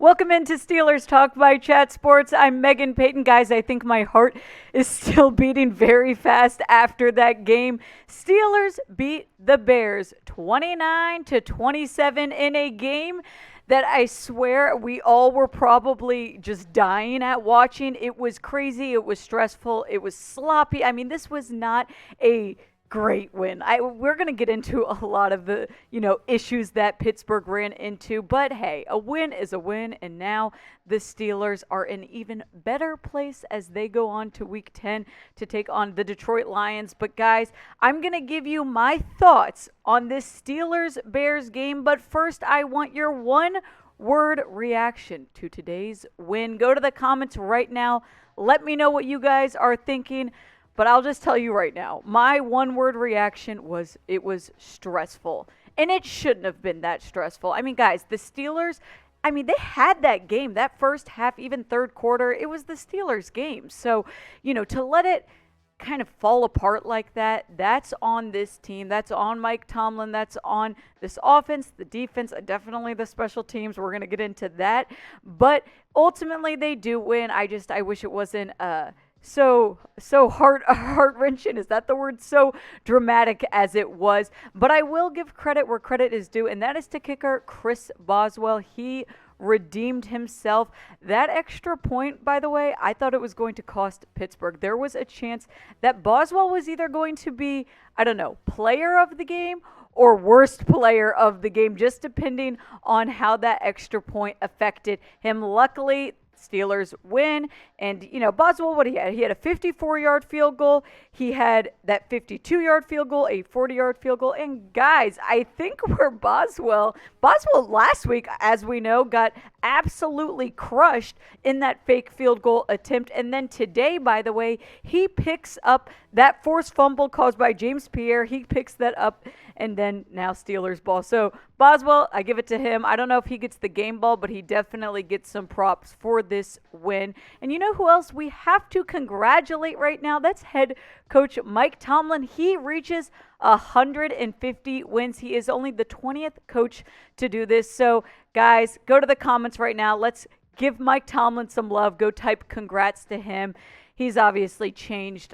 Welcome into Steelers Talk by Chat Sports. I'm Meghan Payton. Guys, I think my heart is still beating very fast after that game. Steelers beat the Bears 29-27 in a game that I swear we all were probably just dying at watching. It was crazy. It was stressful. It was sloppy. I mean, this was not a great win. We're going to get into a lot of the, issues that Pittsburgh ran into, but hey, a win is a win, and now the Steelers are in an even better place as they go on to Week 10 to take on the Detroit Lions. But guys, I'm going to give you my thoughts on this Steelers-Bears game, but first I want your one-word reaction to today's win. Go to the comments right now. Let me know what you guys are thinking. But I'll just tell you right now, my one-word reaction was it was stressful. And it shouldn't have been that stressful. I mean, guys, the Steelers, they had that game, that first half, even third quarter. It was the Steelers' game. So, to let it kind of fall apart like that, that's on this team. That's on Mike Tomlin. That's on this offense, the defense, definitely the special teams. We're going to get into that. But ultimately, they do win. I wish it wasn't so heart-wrenching, is that the word? So dramatic as it was. But I will give credit where credit is due, and that is to kicker Chris Boswell. He redeemed himself. That extra point, by the way, I thought it was going to cost Pittsburgh. There was a chance that Boswell was either going to be, player of the game or worst player of the game, just depending on how that extra point affected him. Luckily, Steelers win. And, Boswell, what he had? He had a 54-yard field goal. He had that 52-yard field goal, a 40-yard field goal. And, guys, I think where Boswell last week, as we know, got absolutely crushed in that fake field goal attempt. And then today, by the way, he picks up that forced fumble caused by James Pierre. He picks that up, and then now Steelers ball. So Boswell, I give it to him. I don't know if he gets the game ball, but he definitely gets some props for this win. And you know who else we have to congratulate right now? That's head coach Mike Tomlin. He reaches 150 wins. He is only the 20th coach to do this. So, guys, go to the comments right now. Let's give Mike Tomlin some love. Go type congrats to him. He's obviously changed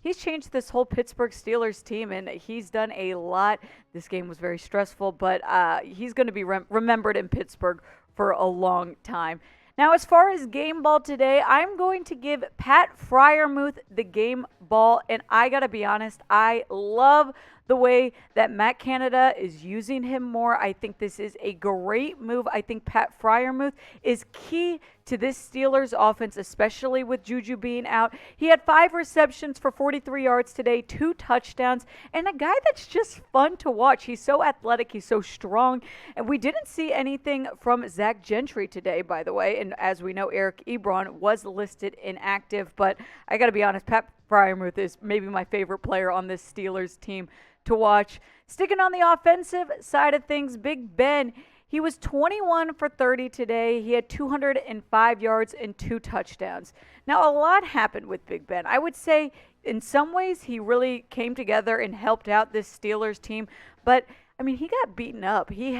He's changed this whole Pittsburgh Steelers team, and he's done a lot. This game was very stressful, but he's going to be remembered in Pittsburgh for a long time. Now, as far as game ball today, I'm going to give Pat Freiremuth the game ball, and I got to be honest, I love the way that Matt Canada is using him more. I think this is a great move. I think Pat Freiremuth is key to this Steelers offense, especially with Juju being out. He had 5 receptions for 43 yards today, 2 touchdowns, and a guy that's just fun to watch. He's so athletic. He's so strong. And we didn't see anything from Zach Gentry today, by the way. And as we know, Eric Ebron was listed inactive. But I got to be honest, Pat Freiremuth is maybe my favorite player on this Steelers team to watch. Sticking on the offensive side of things, Big Ben, he was 21 for 30 today. He had 205 yards and 2 touchdowns. Now, a lot happened with Big Ben. I would say in some ways he really came together and helped out this Steelers team. But, he got beaten up. He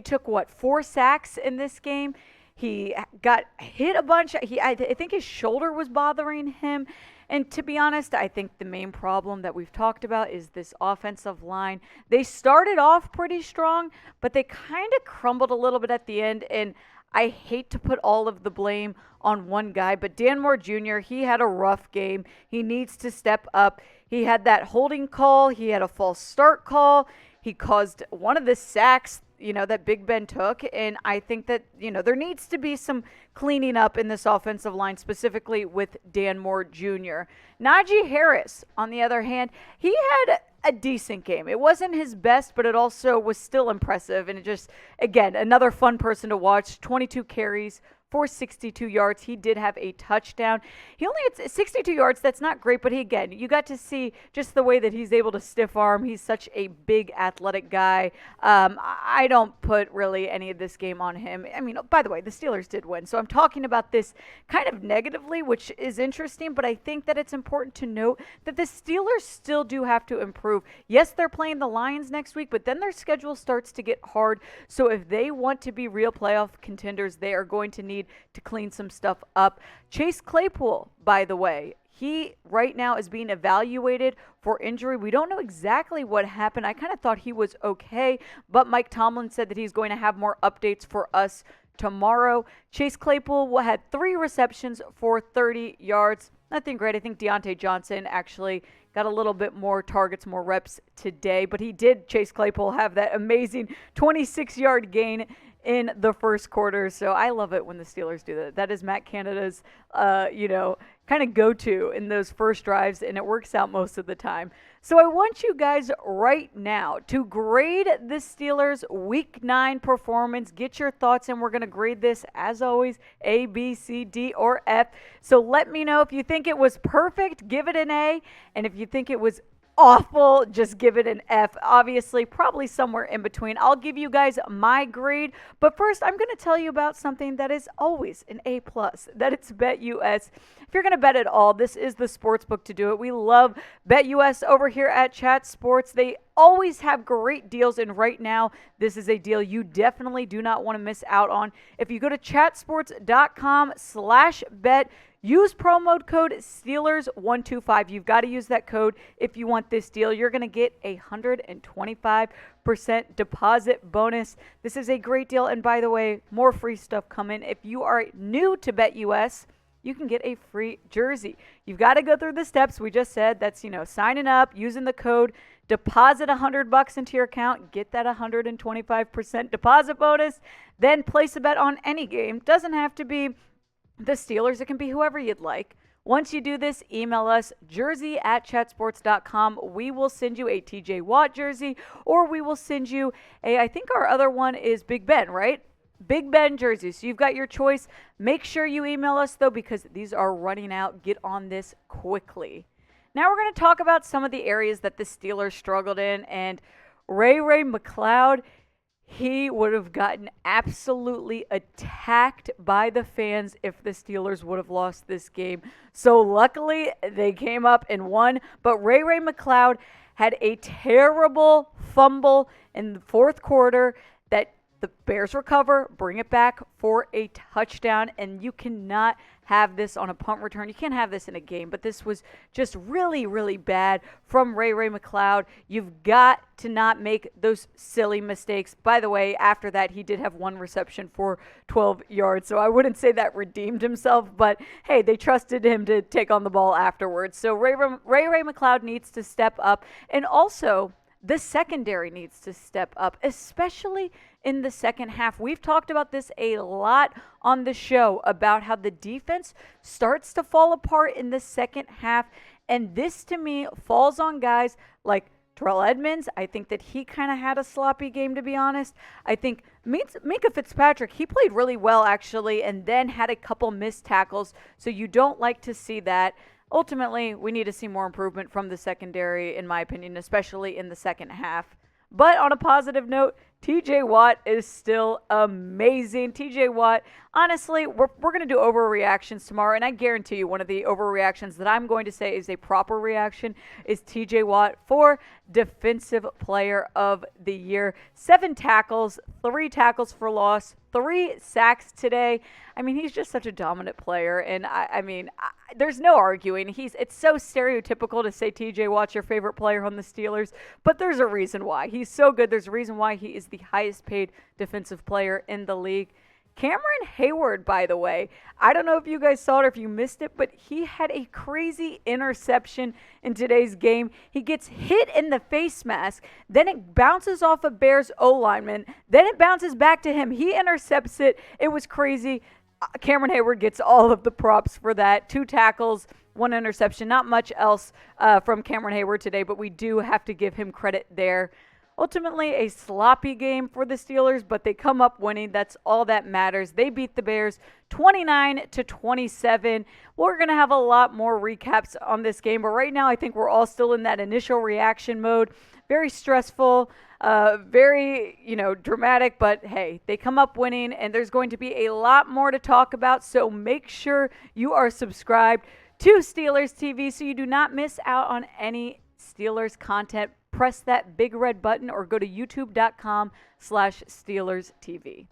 took, 4 sacks in this game. He got hit a bunch. I think his shoulder was bothering him. And to be honest, I think the main problem that we've talked about is this offensive line. They started off pretty strong, but they kind of crumbled a little bit at the end. And I hate to put all of the blame on one guy, but Dan Moore Jr., he had a rough game. He needs to step up. He had that holding call. He had a false start call. He caused one of the sacks that Big Ben took. And I think that, there needs to be some cleaning up in this offensive line, specifically with Dan Moore Jr. Najee Harris, on the other hand, he had a decent game. It wasn't his best, but it also was still impressive. And it just, again, another fun person to watch. 22 carries for 62 yards. He did have a touchdown. He only had 62 yards. That's not great, but again, you got to see just the way that he's able to stiff arm. He's such a big athletic guy. I don't put really any of this game on him. I mean, by the way, the Steelers did win, so I'm talking about this kind of negatively, which is interesting, but I think that it's important to note that the Steelers still do have to improve. Yes, they're playing the Lions next week, but then their schedule starts to get hard, so if they want to be real playoff contenders, they are going to need to clean some stuff up. Chase Claypool, by the way, he right now is being evaluated for injury. We don't know exactly what happened. I kind of thought he was okay, but Mike Tomlin said that he's going to have more updates for us tomorrow. Chase Claypool had 3 receptions for 30 yards. Nothing great. I think Deontay Johnson actually got a little bit more targets, more reps today, but he did, Chase Claypool, have that amazing 26-yard gain in the first quarter. So I love it when the Steelers do that. That is Matt Canada's, kind of go-to in those first drives, and it works out most of the time. So I want you guys right now to grade the Steelers' Week 9 performance. Get your thoughts, and we're going to grade this, as always, A, B, C, D, or F. So let me know if you think it was perfect, give it an A, and if you think it was awful, just give it an F. Obviously, probably somewhere in between. I'll give you guys my grade, but first I'm going to tell you about something that is always an A+, that it's BetUS. If you're going to bet at all, this is the sports book to do it. We love BetUS over here at Chat Sports. They always have great deals, and right now, this is a deal you definitely do not want to miss out on. If you go to chatsports.com/bet, use promo code Steelers125. You've got to use that code if you want this deal. You're going to get a 125% deposit bonus. This is a great deal. And by the way, more free stuff coming. If you are new to BetUS, you can get a free jersey. You've got to go through the steps we just said. That's, signing up, using the code, deposit $100 into your account, get that 125% deposit bonus, then place a bet on any game. Doesn't have to be the Steelers. It can be whoever you'd like. Once you do this, email us, jersey@chatsports.com. We will send you a TJ Watt jersey, or we will send you I think our other one is Big Ben, right? Big Ben jersey. So you've got your choice. Make sure you email us, though, because these are running out. Get on this quickly. Now we're going to talk about some of the areas that the Steelers struggled in, and Ray-Ray McCloud, he would have gotten absolutely attacked by the fans if the Steelers would have lost this game. So luckily, they came up and won. But Ray-Ray McCloud had a terrible fumble in the fourth quarter that the Bears recover, bring it back for a touchdown, and you cannot have this on a punt return. You can't have this in a game, but this was just really, really bad from Ray-Ray McCloud. You've got to not make those silly mistakes. By the way, after that, he did have 1 reception for 12 yards, so I wouldn't say that redeemed himself, but hey, they trusted him to take on the ball afterwards. So Ray-Ray McCloud needs to step up, and also the secondary needs to step up, especially in the second half. We've talked about this a lot on the show about how the defense starts to fall apart in the second half. And this, to me, falls on guys like Terrell Edmonds. I think that he kind of had a sloppy game, to be honest. I think Minkah Fitzpatrick, he played really well, actually, and then had a couple missed tackles. So you don't like to see that. Ultimately, we need to see more improvement from the secondary, in my opinion, especially in the second half. But on a positive note, TJ Watt is still amazing. TJ Watt, honestly, we're going to do overreactions tomorrow, and I guarantee you one of the overreactions that I'm going to say is a proper reaction is TJ Watt for Defensive Player of the Year. 7 tackles, 3 tackles for loss, 3 sacks today. I mean, he's just such a dominant player, and I mean, there's no arguing. It's so stereotypical to say TJ Watt's your favorite player on the Steelers, but there's a reason why. He's so good. There's a reason why he is the highest paid defensive player in the league. Cameron Heyward, by the way, I don't know if you guys saw it or if you missed it, but he had a crazy interception in today's game. He gets hit in the face mask, then it bounces off a Bears O-lineman, then it bounces back to him. He intercepts it. It was crazy. Cameron Heyward gets all of the props for that. 2 tackles, 1 interception. Not much else from Cameron Heyward today, but we do have to give him credit there. Ultimately, a sloppy game for the Steelers, but they come up winning. That's all that matters. They beat the Bears 29-27. We're going to have a lot more recaps on this game, but right now I think we're all still in that initial reaction mode. Very stressful, very, dramatic, but hey, they come up winning, and there's going to be a lot more to talk about, so make sure you are subscribed to Steelers TV so you do not miss out on any Steelers content. Press that big red button or go to youtube.com/SteelersTV.